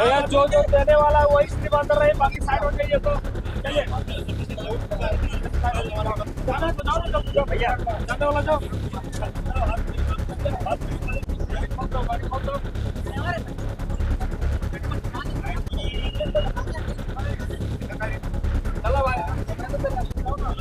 भैया जो जो देने वाला है वही स्लिप अंदर रहे, बाकी साइड हो जाइए तो चलिए। जाना है तो जाओ ना, जाओ भैया, जाने वाला जाओ। गाड़ी खोल दो। चलो भाई, जाओ ना।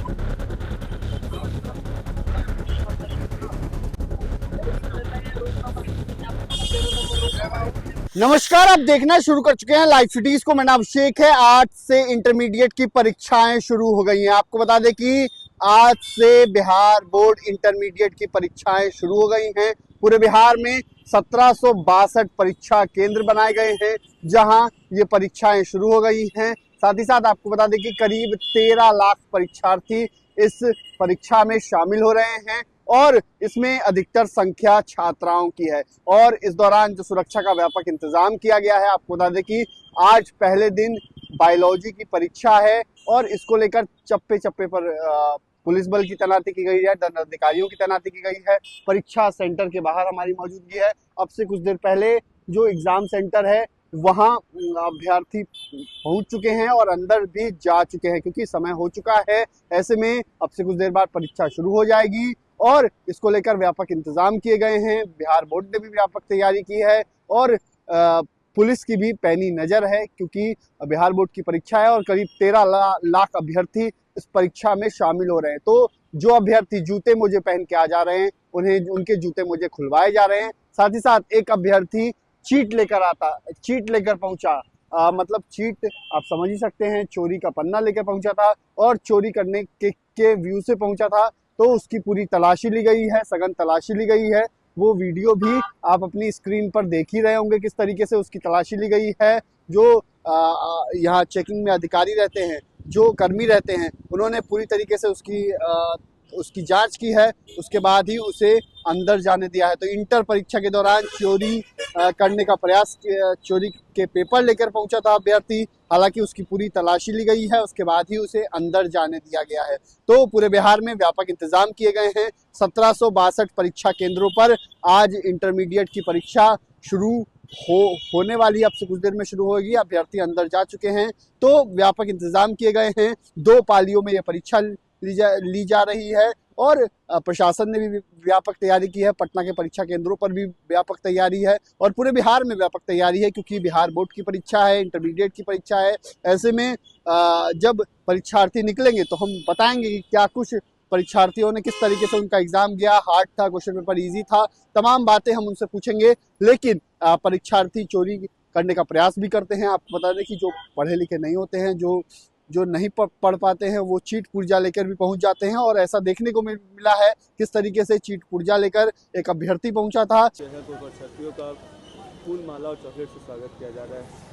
नमस्कार, आप देखना शुरू कर चुके हैं लाइव सिटीज को। मेरा नाम अभिषेक है। आज से इंटरमीडिएट की परीक्षाएं शुरू हो गई हैं। आपको बता दें कि आज से बिहार बोर्ड इंटरमीडिएट की परीक्षाएं शुरू हो गई हैं। पूरे बिहार में 1762 परीक्षा केंद्र बनाए गए हैं जहां ये परीक्षाएं शुरू हो गई हैं। साथ ही साथ आपको बता दें कि करीब 13 लाख परीक्षार्थी इस परीक्षा में शामिल हो रहे हैं और इसमें अधिकतर संख्या छात्राओं की है। और इस दौरान जो सुरक्षा का व्यापक इंतजाम किया गया है, आपको बता दें कि आज पहले दिन बायोलॉजी की परीक्षा है और इसको लेकर चप्पे चप्पे पर पुलिस बल की तैनाती की गई है, दंडाधिकारियों की तैनाती की गई है। परीक्षा सेंटर के बाहर हमारी मौजूदगी है। अब से कुछ देर पहले जो एग्जाम सेंटर है वहाँ अभ्यर्थी पहुंच चुके हैं और अंदर भी जा चुके हैं क्योंकि समय हो चुका है। ऐसे में अब से कुछ देर बाद परीक्षा शुरू हो जाएगी और इसको लेकर व्यापक इंतजाम किए गए हैं। बिहार बोर्ड ने भी व्यापक तैयारी की है और पुलिस की भी पैनी नजर है क्योंकि बिहार बोर्ड की परीक्षा है और करीब 13 लाख अभ्यर्थी इस परीक्षा में शामिल हो रहे हैं। तो जो अभ्यर्थी जूते मोजे पहन के आ जा रहे हैं उन्हें उनके जूते मोजे खुलवाए जा रहे हैं। साथ ही साथ एक अभ्यर्थी चीट लेकर पहुंचा। मतलब चीट आप समझ ही सकते हैं, चोरी का पन्ना लेकर पहुंचा था और चोरी करने के व्यू से पहुंचा था। तो उसकी पूरी तलाशी ली गई है, सघन तलाशी ली गई है। वो वीडियो भी आप अपनी स्क्रीन पर देख ही रहे होंगे किस तरीके से उसकी तलाशी ली गई है। जो यहाँ चेकिंग में अधिकारी रहते हैं, जो कर्मी रहते हैं, उन्होंने पूरी तरीके से उसकी जांच की है। उसके बाद ही उसे अंदर जाने दिया है। तो इंटर परीक्षा के दौरान चोरी करने का प्रयास, चोरी के पेपर लेकर पहुंचा था अभ्यर्थी। हालांकि उसकी पूरी तलाशी ली गई है, उसके बाद ही उसे अंदर जाने दिया गया है। तो पूरे बिहार में व्यापक इंतजाम किए गए हैं। 1762 परीक्षा केंद्रों पर आज इंटरमीडिएट की परीक्षा शुरू होने वाली, अब से कुछ देर में शुरू होगी। अभ्यर्थी अंदर जा चुके हैं। तो व्यापक इंतजाम किए गए हैं। 2 पालियों में यह परीक्षा ली जा रही है और प्रशासन ने भी व्यापक तैयारी की है। पटना के परीक्षा केंद्रों पर भी व्यापक तैयारी है और पूरे बिहार में व्यापक तैयारी है क्योंकि बिहार बोर्ड की परीक्षा है, इंटरमीडिएट की परीक्षा है। ऐसे में जब परीक्षार्थी निकलेंगे तो हम बताएंगे कि क्या कुछ परीक्षार्थियों ने किस तरीके से उनका एग्जाम गया, हार्ड था, क्वेश्चन पेपर ईजी था, तमाम बातें हम उनसे पूछेंगे। लेकिन परीक्षार्थी चोरी करने का प्रयास भी करते हैं। आपको बता दें कि जो पढ़े लिखे नहीं होते हैं, जो नहीं पढ़ पाते हैं, वो चीट पुर्जा लेकर भी पहुंच जाते हैं। और ऐसा देखने को मिला है किस तरीके से चीट पुर्जा लेकर एक अभ्यर्थी पहुंचा था। परीक्षार्थियों का फूल माला और चॉकलेट से स्वागत किया जा रहा है।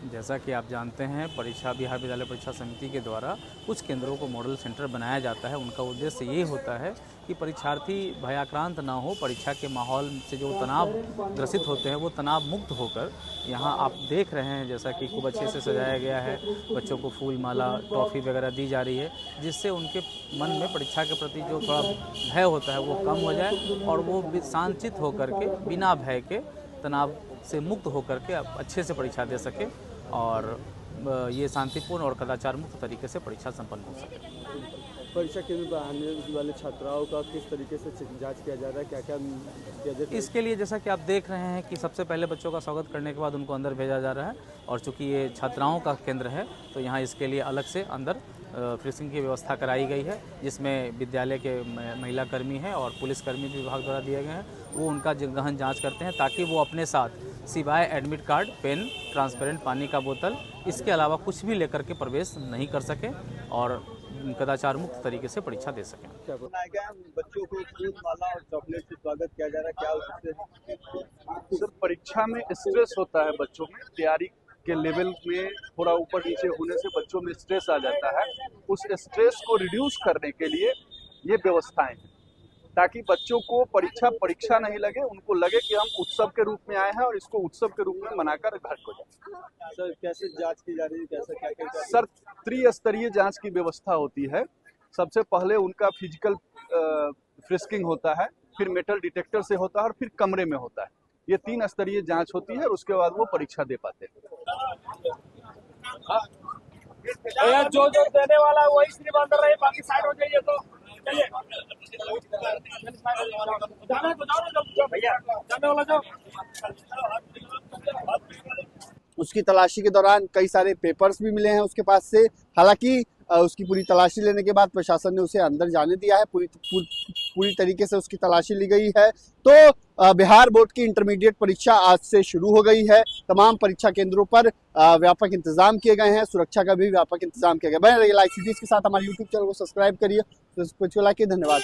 जैसा कि आप जानते हैं, बिहार विद्यालय परीक्षा समिति के द्वारा कुछ केंद्रों को मॉडल सेंटर बनाया जाता है। उनका उद्देश्य ये होता है कि परीक्षार्थी भयाक्रांत ना हो, परीक्षा के माहौल से जो तनाव ग्रसित होते हैं वो तनाव मुक्त होकर, यहाँ आप देख रहे हैं जैसा कि खूब अच्छे से सजाया गया है, बच्चों को फूल माला ट्रॉफी वगैरह दी जा रही है, जिससे उनके मन में परीक्षा के प्रति जो थोड़ा भय होता है वो कम हो जाए और वो शांतचित्त होकर के, बिना भय के, तनाव से मुक्त होकर के अच्छे से परीक्षा दे सके और ये शांतिपूर्ण और कदाचार मुक्त तरीके से परीक्षा संपन्न हो सके। परीक्षा केंद्र पर आने वाले छात्राओं का किस तरीके से जांच किया जा रहा है, क्या क्या किया जाता है? इसके लिए जैसा कि आप देख रहे हैं कि सबसे पहले बच्चों का स्वागत करने के बाद उनको अंदर भेजा जा रहा है और चूंकि ये छात्राओं का केंद्र है तो यहाँ इसके लिए अलग से अंदर फ्रीजिंग की व्यवस्था कराई गई है, जिसमें विद्यालय के महिला कर्मी हैं और पुलिसकर्मी भी विभाग द्वारा दिए गए हैं। वो उनका गहन जांच करते हैं ताकि वो अपने साथ सिवाय एडमिट कार्ड, पेन, ट्रांसपेरेंट पानी का बोतल, इसके अलावा कुछ भी लेकर के प्रवेश नहीं कर सकें और कदाचार मुक्त तरीके से परीक्षा दे सकें। क्या बच्चों को फूल माला और चॉकलेट से स्वागत किया जा रहा है, क्या उससे? सर, परीक्षा में स्ट्रेस होता है बच्चों में, तैयारी के लेवल में थोड़ा ऊपर नीचे होने से बच्चों में स्ट्रेस आ जाता है। उस स्ट्रेस को रिड्यूस करने के लिए ये व्यवस्थाएं हैं ताकि बच्चों को परीक्षा नहीं लगे, उनको लगे कि हम उत्सव के रूप में आए हैं और इसको उत्सव के रूप में मनाकर घर को जाए। सर, कैसे जांच की जा रही है, कैसे क्या? सर, त्रिस्तरीय जांच की व्यवस्था होती है। सबसे पहले उनका फिजिकल फ्रिस्किंग होता है, फिर मेटल डिटेक्टर से होता है और फिर कमरे में होता है। ये 3 स्तरीय जांच होती है और उसके बाद वो परीक्षा दे पाते हैं। भैया जो देने वाला है वही श्रीमान रहे, बाकी साइड हो जाइए तो चलिए। जाना तो जाओ भैया, जाने वाला जाओ। उसकी तलाशी के दौरान कई सारे पेपर्स भी मिले हैं उसके पास से। हालांकि उसकी पूरी तलाशी लेने के बाद प्रशासन ने उसे अंदर जाने दिया है, पूरी तरीके से उसकी तलाशी ली गई है। तो बिहार बोर्ड की इंटरमीडिएट परीक्षा आज से शुरू हो गई है। तमाम परीक्षा केंद्रों पर व्यापक इंतजाम किए गए हैं, सुरक्षा का भी व्यापक इंतजाम किया गया। बने रहिए लाइव सिटीज के साथ, हमारे यूट्यूब चैनल को सब्सक्राइब करिए। तो धन्यवाद।